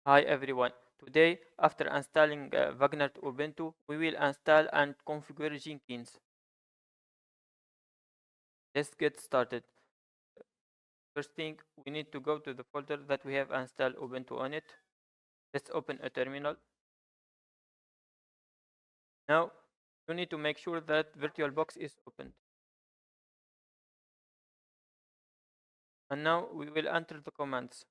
Hi everyone. Today, after installing Vagrant Ubuntu, we will install and configure Jenkins. Let's get started. First thing, we need to go to the folder that we have installed Ubuntu on it. Let's open a terminal. Now, you need to make sure that VirtualBox is opened. And now we will enter the commands.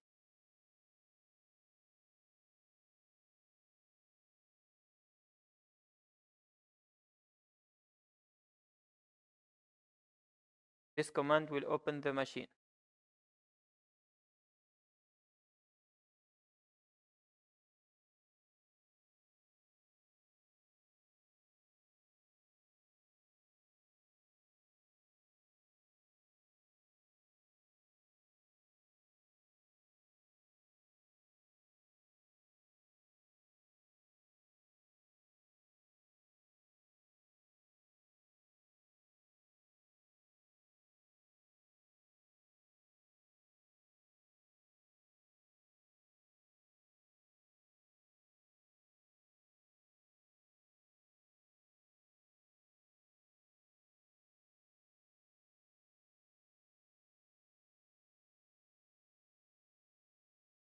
This command will open the machine.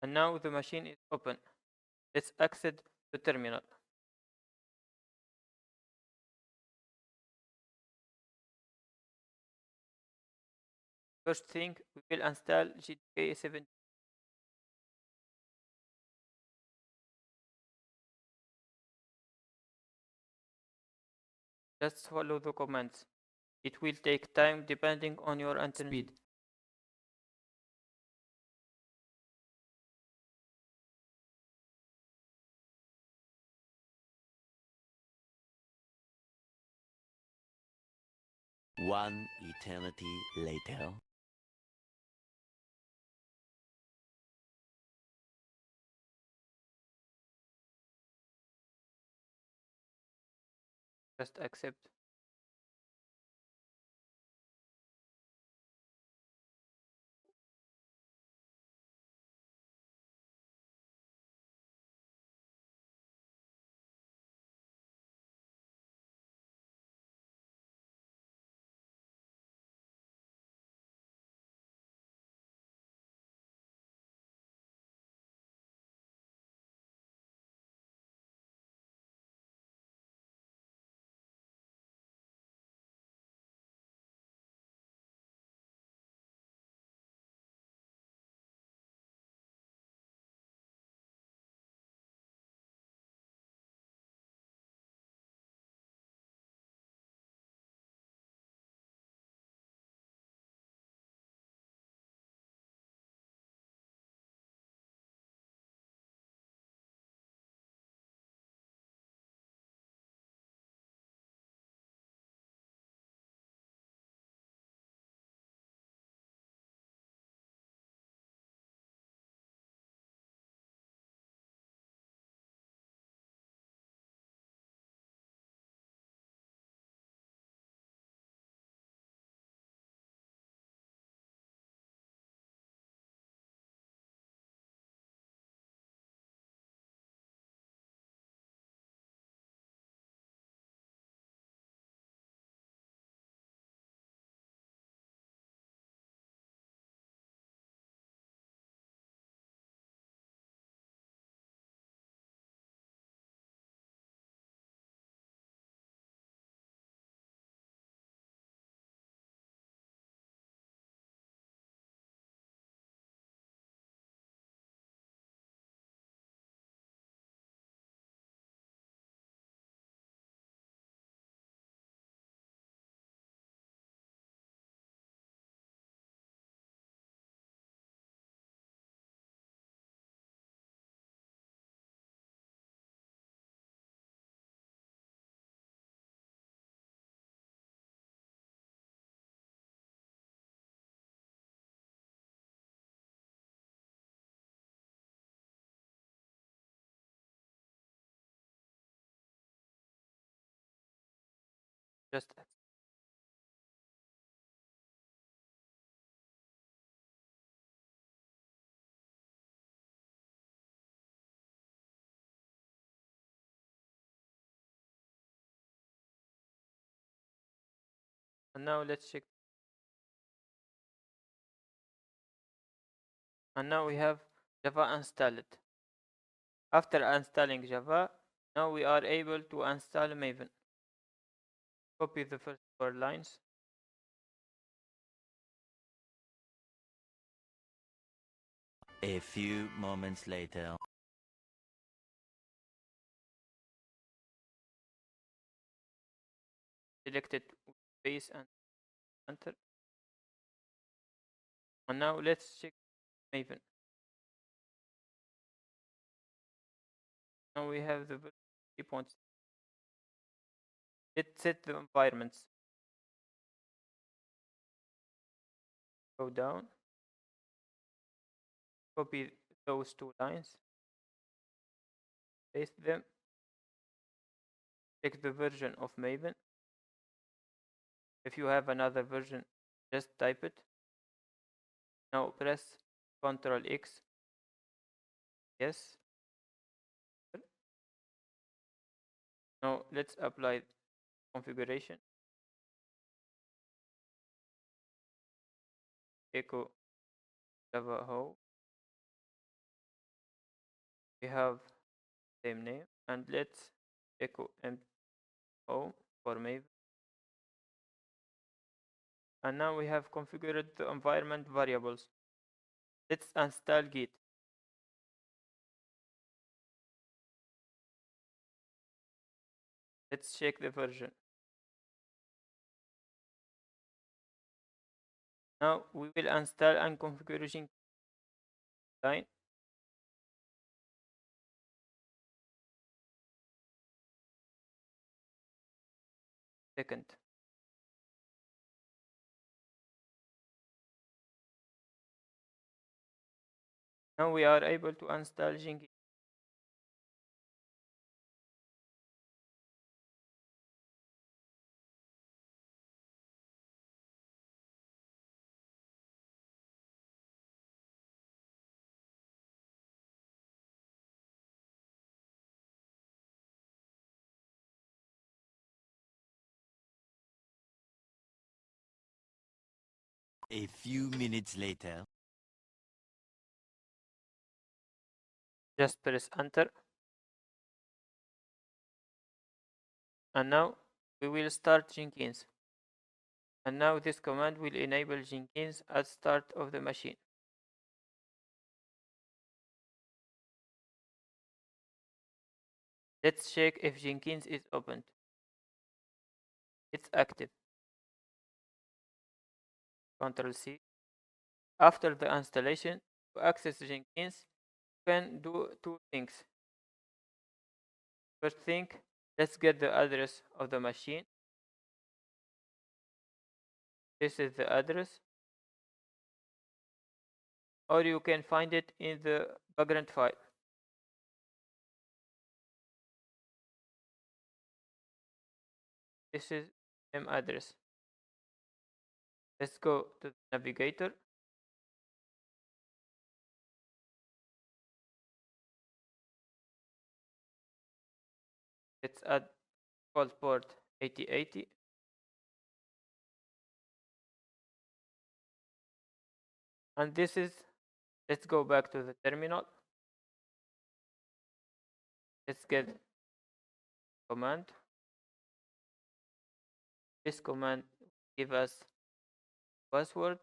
And now the machine is open. Let's exit the terminal. First thing, we will install GTK 7. Just follow the commands. It will take time depending on your internet speed. One eternity later. Just accept. Just And now let's check. And now we have Java installed. After installing Java, now we are able to install Maven. Copy the first 4 lines. A few moments later. Select it with space and enter. And now let's check Maven. Now we have the version 3.6. Let's set the environments. Go down. Copy those 2 lines. Paste them. Check the version of Maven. If you have another version, just type it. Now press Ctrl X. Yes. Now let's apply configuration. Echo Java How. We have same name, and let's echo home for Maven. And now we have configured the environment variables. Let's install Git. Let's check the version. Now we will install and configure Jenkins. Line. Second. Now we are able to install Jenkins. A few minutes later. Just press enter. And now we will start Jenkins. And now this command will enable Jenkins at start of the machine. Let's check if Jenkins is opened. It's active. Ctrl C. After the installation, to access Jenkins, you can do 2 things. First thing, let's get the address of the machine. This is the address. Or you can find it in the vagrant file. This is same address. Let's go to the navigator. Let's add default port 8080. And this is, let's go back to the terminal. Let's get command. This command give us password,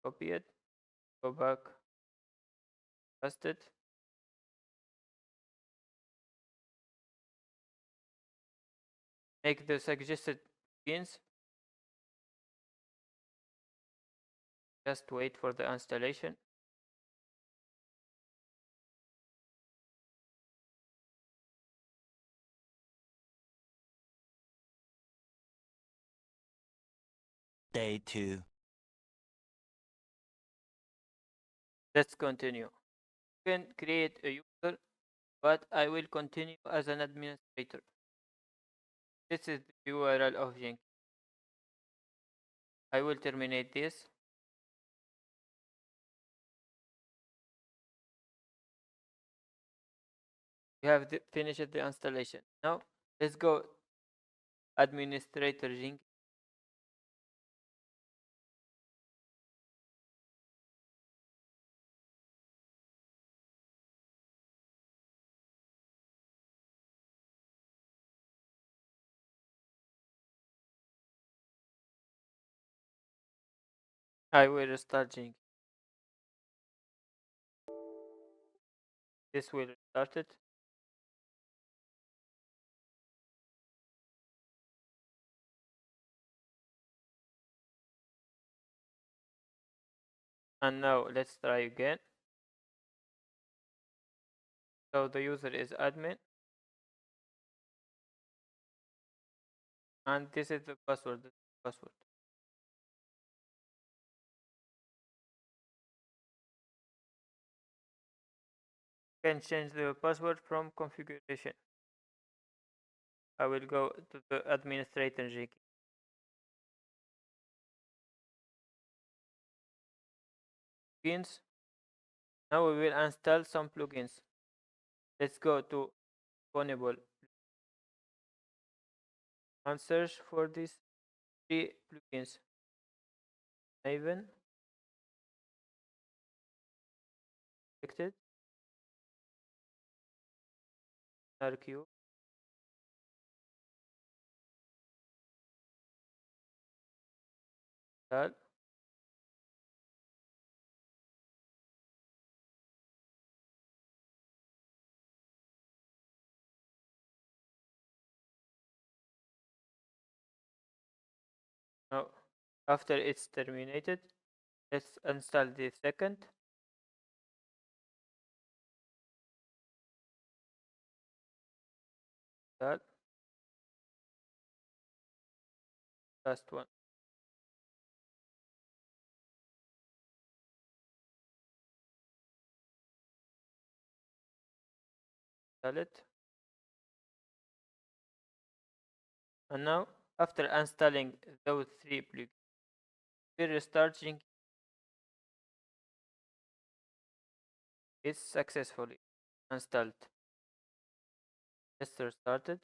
copy it, go back, paste it. Make the suggested pins. Just wait for the installation. Day 2. Let's continue. You can create a user, but I will continue as an administrator. This is the URL of Jenkins. I will terminate this. You have finished the installation. Now let's go administrator Jenkins. I will restart Jenkins. This will restart it. And now let's try again. So the user is admin. And this is the password. You can change the password from configuration. I will go to the administrator Jenkins. Now we will install some plugins. Let's go to Disponible and search for these 3 plugins. Maven, selected, RQ, install. Now, after it's terminated, let's install the second. Install. Last one. Install it. And now, after installing those 3 plugins, we restart Jenkins. It's successfully installed. Let's restart it.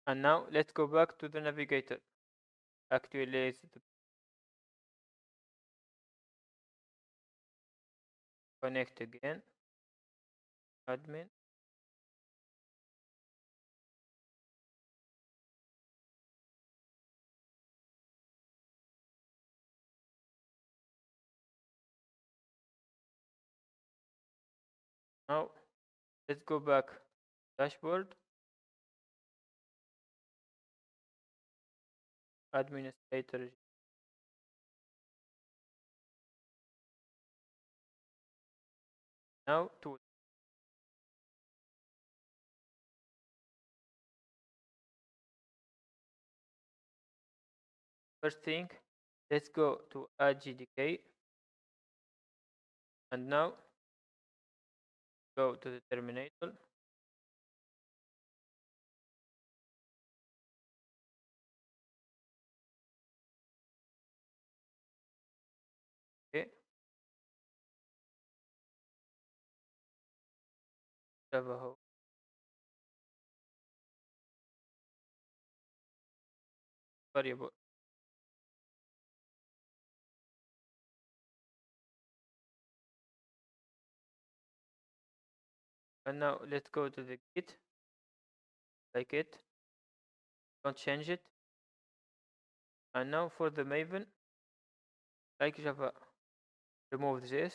And now let's go back to the navigator. Actualize the connect again. Admin. Now let's go back dashboard. Administrator. Now tool. First thing, let's go to apt-get and now go to the terminal. Okay, Java host variable. And now let's go to the git, like it, don't change it. And now for the Maven, like Java, remove this.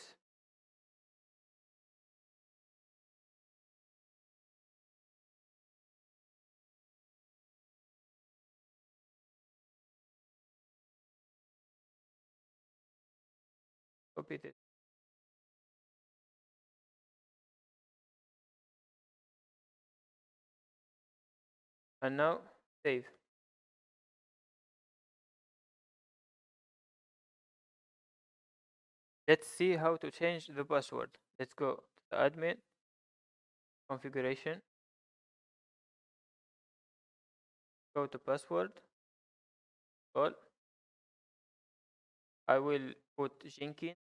Copy this. And now save. Let's see how to change the password. Let's go to the admin, configuration, go to password, all, I will put Jenkins.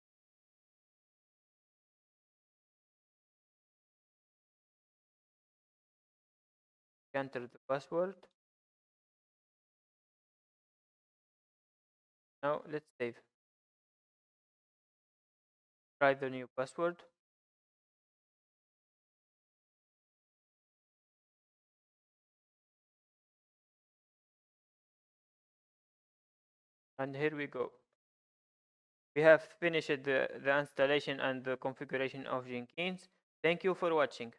Enter the password. Now let's save. Try the new password. And here we go. We have finished the installation and the configuration of Jenkins. Thank you for watching.